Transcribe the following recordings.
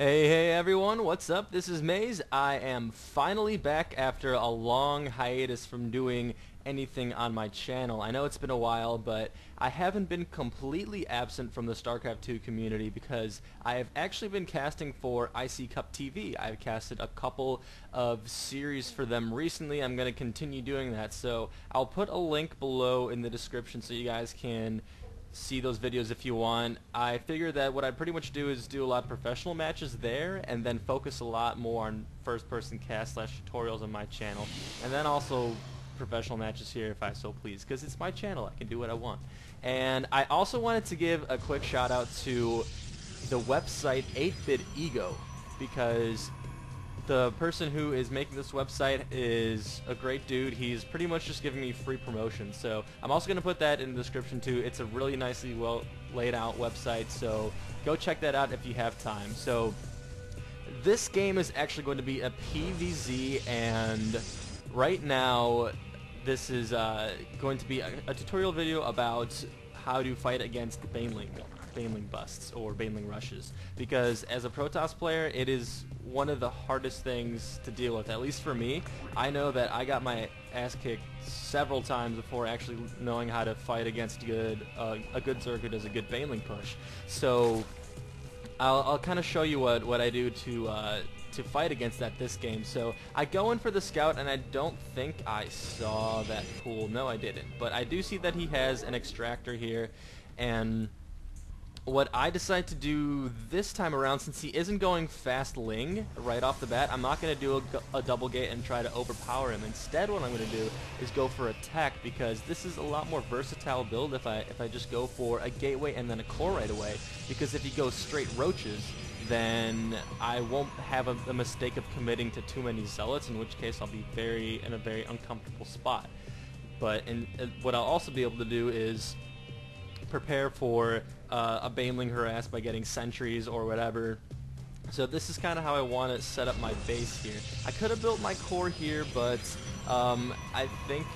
Hey everyone, what's up? This is Maze. I am finally back after a long hiatus from doing anything on my channel. I know it's been a while, but I haven't been completely absent from the StarCraft 2 community because I have actually been casting for IC Cup TV. I've casted a couple of series for them recently. I'm going to continue doing that, so I'll put a link below in the description so you guys can see those videos if you want. I figured that what I'd pretty much do is do a lot of professional matches there and then focus a lot more on first-person cast / tutorials on my channel, and then also professional matches here if I so please, because it's my channel. I can do what I want. And I also wanted to give a quick shout out to the website 8-Bit Ego, because the person who is making this website is a great dude. He's pretty much just giving me free promotion. So I'm also going to put that in the description too. It's a really nicely well laid out website, so go check that out if you have time. So this game is actually going to be a PvZ, and right now this is going to be a tutorial video about how to fight against Baneling busts or Baneling rushes, because as a Protoss player it is one of the hardest things to deal with, at least for me. I know that I got my ass kicked several times before actually knowing how to fight against a good Zerg who does a good Baneling push. So I'll kind of show you what I do to fight against this game. So I go in for the scout, and I don't think I saw that pool. No, I didn't. But I do see that he has an extractor here, and what I decide to do this time around, since he isn't going fast Ling right off the bat, I'm not going to do a double gate and try to overpower him. Instead, what I'm going to do is go for a tech, because this is a lot more versatile build if I just go for a gateway and then a core right away. Because if he goes straight roaches, then I won't have a mistake of committing to too many zealots, in which case I'll be in a very uncomfortable spot. But what I'll also be able to do is prepare for a Baneling harass by getting sentries or whatever. So this is kind of how I want to set up my base here. I could have built my core here, but I think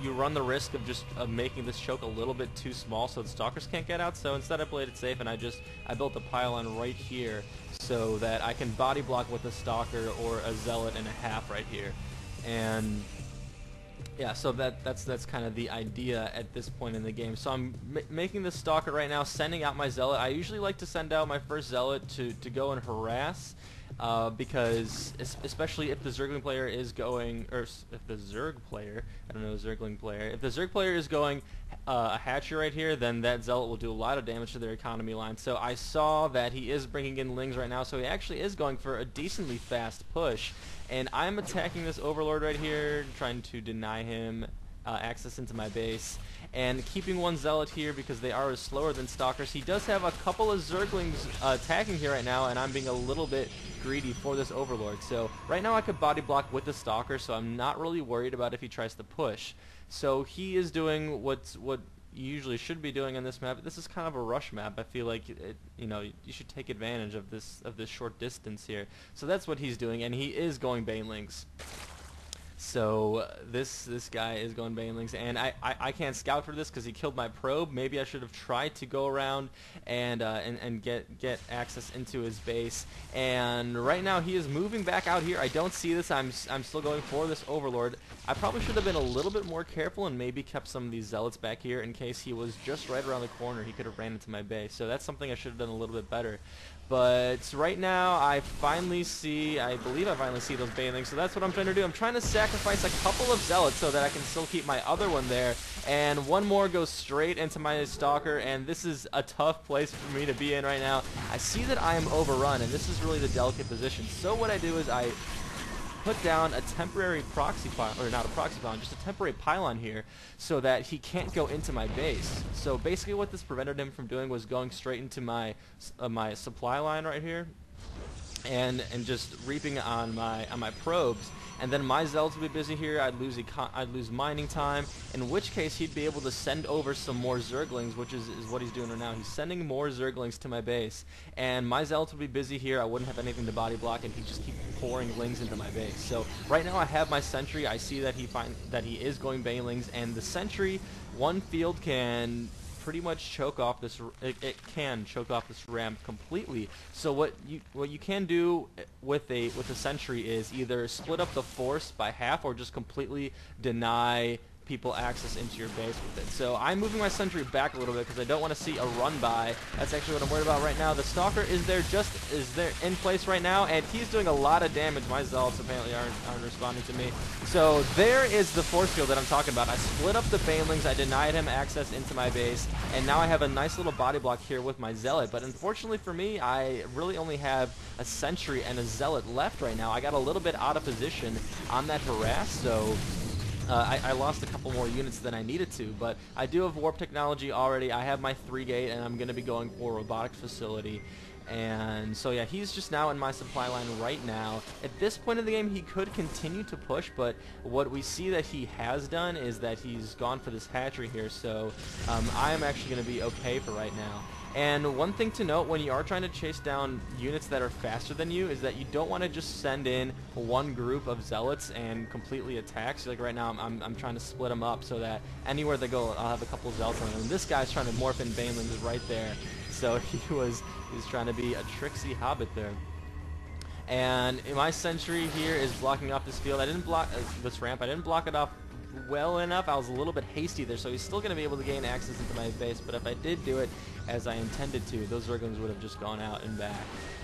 you run the risk of just making this choke a little bit too small so the stalkers can't get out. So instead I played it safe, and I built a pylon right here so that I can body block with a stalker or a zealot and a half right here. And yeah, so that's kind of the idea at this point in the game. So I'm making this stalker right now, sending out my zealot. I usually like to send out my first zealot to go and harass, because especially if the Zergling player is going, or if the Zerg player, I don't know, Zergling player, if the Zerg player is going a hatchery right here, then that zealot will do a lot of damage to their economy line. So I saw that he is bringing in Lings right now, so he actually is going for a decently fast push. And I'm attacking this Overlord right here, trying to deny him access into my base, and keeping one Zealot here because they are slower than Stalkers. He does have a couple of Zerglings attacking here right now, and I'm being a little bit greedy for this Overlord. So right now I could body block with the Stalker, so I'm not really worried about if he tries to push. So he is doing what you usually should be doing on this map. This is kind of a rush map. I feel like you should take advantage of this short distance here. So that's what he's doing, and he is going Banelings. So this guy is going Banelings, and I can't scout for this because he killed my probe. Maybe I should have tried to go around and get access into his base. And right now he is moving back out here. I don't see this. I'm still going for this Overlord. I probably should have been a little bit more careful and maybe kept some of these zealots back here in case he was just right around the corner. He could have ran into my base. So that's something I should have done a little bit better. But right now I believe I finally see those Banelings, so that's what I'm trying to do. I'm trying to sacrifice a couple of zealots so that I can still keep my other one there, and one more goes straight into my stalker, and this is a tough place for me to be in right now. I see that I am overrun, and this is really the delicate position. So what I do is I put down a temporary proxy pylon, or not a proxy pylon, just a temporary pylon here, so that he can't go into my base. So basically what this prevented him from doing was going straight into my supply line right here, and just reaping on my probes. And then my zealots would be busy here. I'd lose mining time, in which case he'd be able to send over some more Zerglings, which is what he's doing right now. He's sending more Zerglings to my base, and my zealots would be busy here. I wouldn't have anything to body block, and he'd just keep pouring Lings into my base. So right now I have my sentry. I see that he is going Banelings, and the sentry, one field can pretty much choke off this. It can choke off this ramp completely. So what you can do with a sentry is either split up the force by half or just completely deny people access into your base with it. So I'm moving my sentry back a little bit because I don't want to see a run by. That's actually what I'm worried about right now. The stalker is there in place right now, and he's doing a lot of damage. My zealots apparently aren't responding to me. So there is the force field that I'm talking about. I split up the banelings, I denied him access into my base, and now I have a nice little body block here with my zealot. But unfortunately for me, I really only have a sentry and a zealot left right now. I got a little bit out of position on that harass, so I lost a couple more units than I needed to, but I do have warp technology already. I have my 3-gate, and I'm going to be going for robotics facility. And so yeah, he's just now in my supply line right now. At this point in the game, he could continue to push, but what we see that he has done is that he's gone for this hatchery here, so I am actually going to be okay for right now. And one thing to note when you are trying to chase down units that are faster than you is that you don't want to just send in one group of zealots and completely attack. So like right now I'm trying to split them up so that anywhere they go I'll have a couple of zealots on them. And this guy's trying to morph in Banelings right there. So he's trying to be a tricksy hobbit there. And my sentry here is blocking off this field. I didn't block this ramp. I didn't block it off well enough. I was a little bit hasty there, so he's still going to be able to gain access into my base, but if I did do it as I intended to, those Zerglings would have just gone out and back.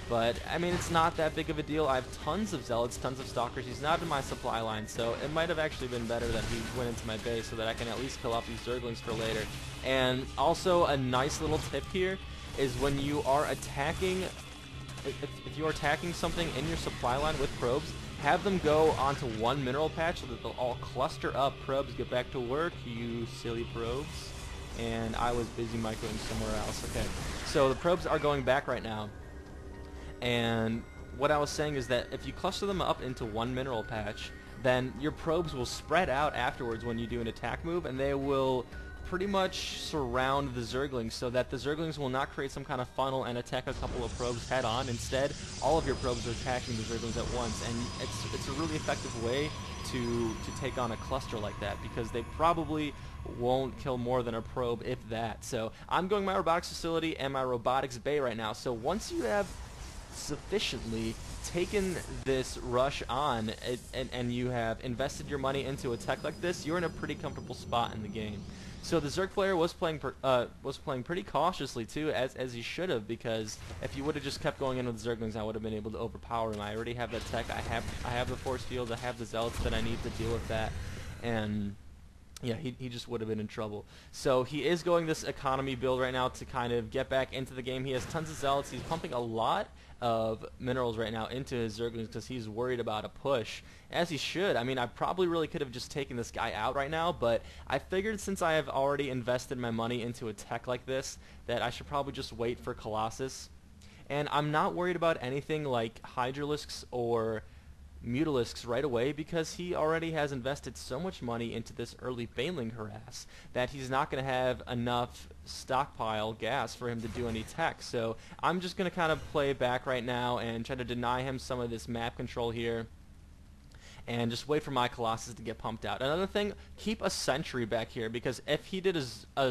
But, I mean, it's not that big of a deal. I have tons of Zealots, tons of Stalkers. He's not in my supply line, so it might have actually been better that he went into my base so that I can at least kill off these Zerglings for later. And also, a nice little tip here is when you are attacking, if you're attacking something in your supply line with probes, have them go onto one mineral patch so that they'll all cluster up. Probes, get back to work, you silly probes. And I was busy microing somewhere else. Okay, so the probes are going back right now. And what I was saying is that if you cluster them up into one mineral patch, then your probes will spread out afterwards when you do an attack move, and they will pretty much surround the Zerglings so that the Zerglings will not create some kind of funnel and attack a couple of probes head on. Instead, all of your probes are attacking the Zerglings at once, and it's a really effective way to take on a cluster like that, because they probably won't kill more than a probe, if that. So I'm going my robotics facility and my robotics bay right now. So once you have sufficiently taken this rush on and you have invested your money into a tech like this, you're in a pretty comfortable spot in the game. So the Zerg player was playing pretty cautiously too, as he should have, because if you would have just kept going in with Zerglings, I would have been able to overpower him. I already have that tech. I have the force field. I have the zealots that I need to deal with that, and yeah, he just would have been in trouble. So he is going this economy build right now to kind of get back into the game. He has tons of zealots. He's pumping a lot of minerals right now into his Zerglings because he's worried about a push, as he should. I mean, I probably really could have just taken this guy out right now, but I figured since I have already invested my money into a tech like this that I should probably just wait for Colossus. And I'm not worried about anything like Hydralisks or Mutalisks right away, because he already has invested so much money into this early Baneling harass that he's not going to have enough stockpile gas for him to do any tech. So I'm just going to kind of play back right now and try to deny him some of this map control here and just wait for my Colossus to get pumped out. Another thing, keep a sentry back here, because if he did a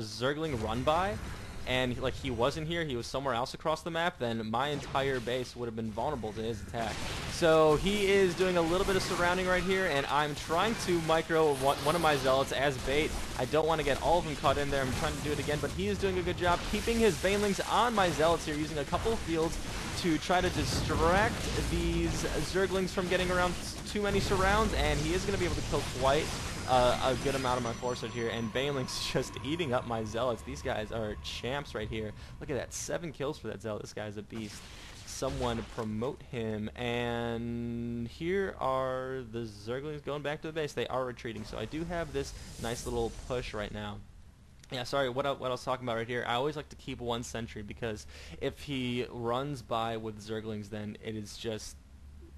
Zergling run by and he wasn't here, he was somewhere else across the map, then my entire base would have been vulnerable to his attack. So he is doing a little bit of surrounding right here, and I'm trying to micro one of my zealots as bait. I don't want to get all of them caught in there. I'm trying to do it again, but he is doing a good job keeping his banelings on my zealots here, using a couple of fields to try to distract these Zerglings from getting around too many surrounds, and he is going to be able to kill quite a good amount of my force right here, and Baneling's just eating up my zealots. These guys are champs right here. Look at that, 7 kills for that zealot. This guy's a beast. Someone promote him, and here are the Zerglings going back to the base. They are retreating, so I do have this nice little push right now. Yeah, sorry, what I was talking about right here, I always like to keep one sentry, because if he runs by with Zerglings, then it is just,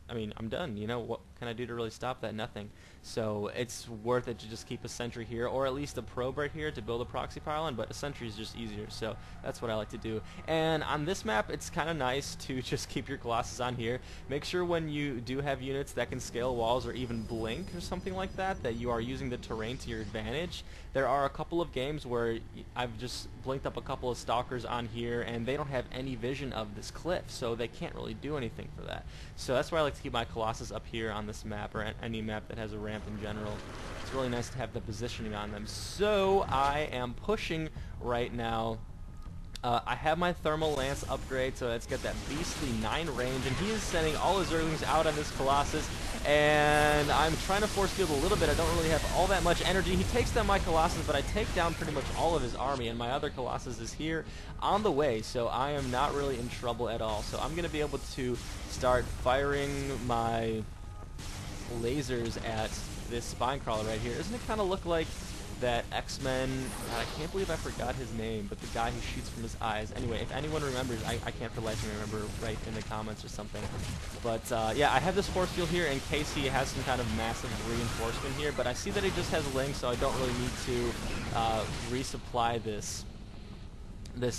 I mean, I'm done, you know, can I do to really stop that? Nothing. So it's worth it to just keep a sentry here, or at least a probe right here to build a proxy pylon, but a sentry is just easier, so that's what I like to do. And on this map, it's kind of nice to just keep your Colossus on here. Make sure when you do have units that can scale walls or even blink or something like that, that you are using the terrain to your advantage. There are a couple of games where I've just blinked up a couple of stalkers on here, and they don't have any vision of this cliff, so they can't really do anything for that. So that's why I like to keep my Colossus up here on this map, or any map that has a ramp in general. It's really nice to have the positioning on them. So I am pushing right now. I have my thermal lance upgrade, so let's get that beastly 9 range, and he is sending all his Zerglings out on this Colossus, and I'm trying to force field a little bit. I don't really have all that much energy. He takes down my Colossus, but I take down pretty much all of his army, and my other Colossus is here on the way, so I am not really in trouble at all. So I'm going to be able to start firing my lasers at this spine crawler right here. Doesn't it kind of look like that X-Men, I can't believe I forgot his name, but the guy who shoots from his eyes. Anyway, if anyone remembers, I can't for the life of me remember, right in the comments or something. But yeah, I have this force field here in case he has some kind of massive reinforcement here, but I see that he just has a link, so I don't really need to resupply this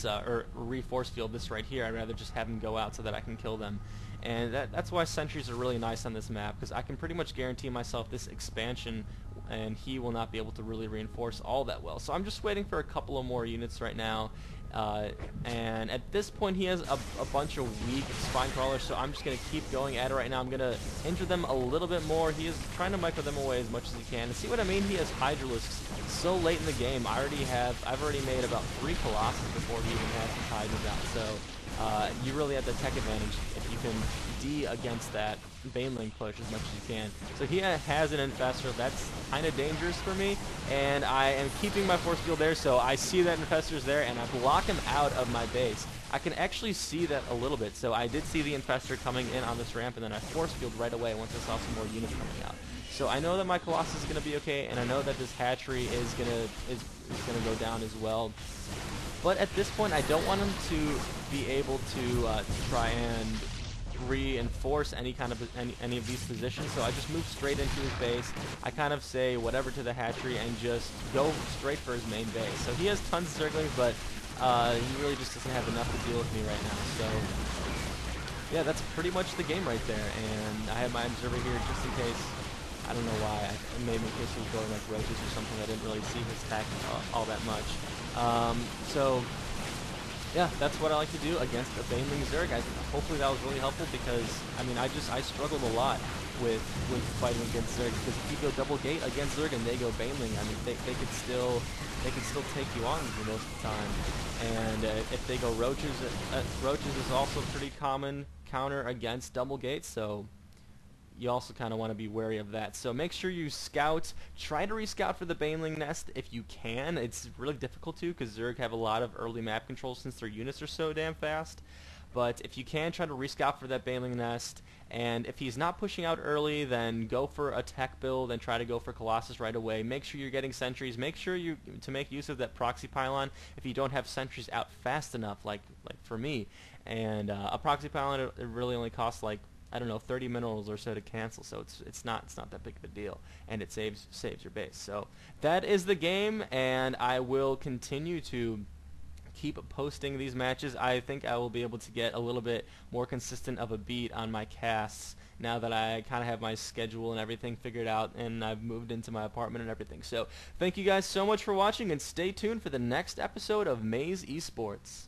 or re-force field this right here. I'd rather just have him go out so that I can kill them. And that's why sentries are really nice on this map, because I can pretty much guarantee myself this expansion, and he will not be able to really reinforce all that well. So I'm just waiting for a couple of more units right now. And at this point he has a bunch of weak spine crawlers, so I'm just going to keep going at it right now. I'm going to injure them a little bit more. He is trying to micro them away as much as he can. And see what I mean? He has Hydralisks so late in the game. I've already made about 3 Colossus before he even has his Hydras out. So you really have the tech advantage if you can D against that Baneling push as much as you can. So he has an Infestor. That's kind of dangerous for me, and I am keeping my force field there, so I see that Infestor's there, and I block him out of my base. I can actually see that a little bit, so I did see the Infestor coming in on this ramp, and then I force field right away once I saw some more units coming out. So I know that my Colossus is going to be okay, and I know that this hatchery is gonna go down as well. But at this point, I don't want him to be able to try and reinforce any of these positions, so I just move straight into his base. I kind of say whatever to the hatchery and just go straight for his main base. So he has tons of Zerglings, but he really just doesn't have enough to deal with me right now. So yeah, that's pretty much the game right there, and I have my observer here just in case. I don't know why. Maybe in case he was going like roaches or something. I didn't really see his attack all that much. So yeah, that's what I like to do against a Baneling Zerg. Hopefully that was really helpful, because I mean I struggled a lot with fighting against Zerg, because if you go double gate against Zerg and they go Baneling, I mean they could still take you on for most of the time. And if they go roaches, roaches is also a pretty common counter against double gates, so you also kind of want to be wary of that. So make sure you scout. Try to re-scout for the Baneling nest if you can. It's really difficult to, because Zerg have a lot of early map control since their units are so damn fast. But if you can, try to re-scout for that Baneling nest. And if he's not pushing out early, then go for a tech build and try to go for Colossus right away. Make sure you're getting sentries. Make sure to make use of that proxy pylon if you don't have sentries out fast enough, like for me. And a proxy pylon, it really only costs like, I don't know, 30 minerals or so to cancel, so it's not that big of a deal, and it saves your base. So that is the game, and I will continue to keep posting these matches. I think I will be able to get a little bit more consistent of a beat on my casts now that I kind of have my schedule and everything figured out, and I've moved into my apartment and everything. So thank you guys so much for watching, and stay tuned for the next episode of Maze Esports.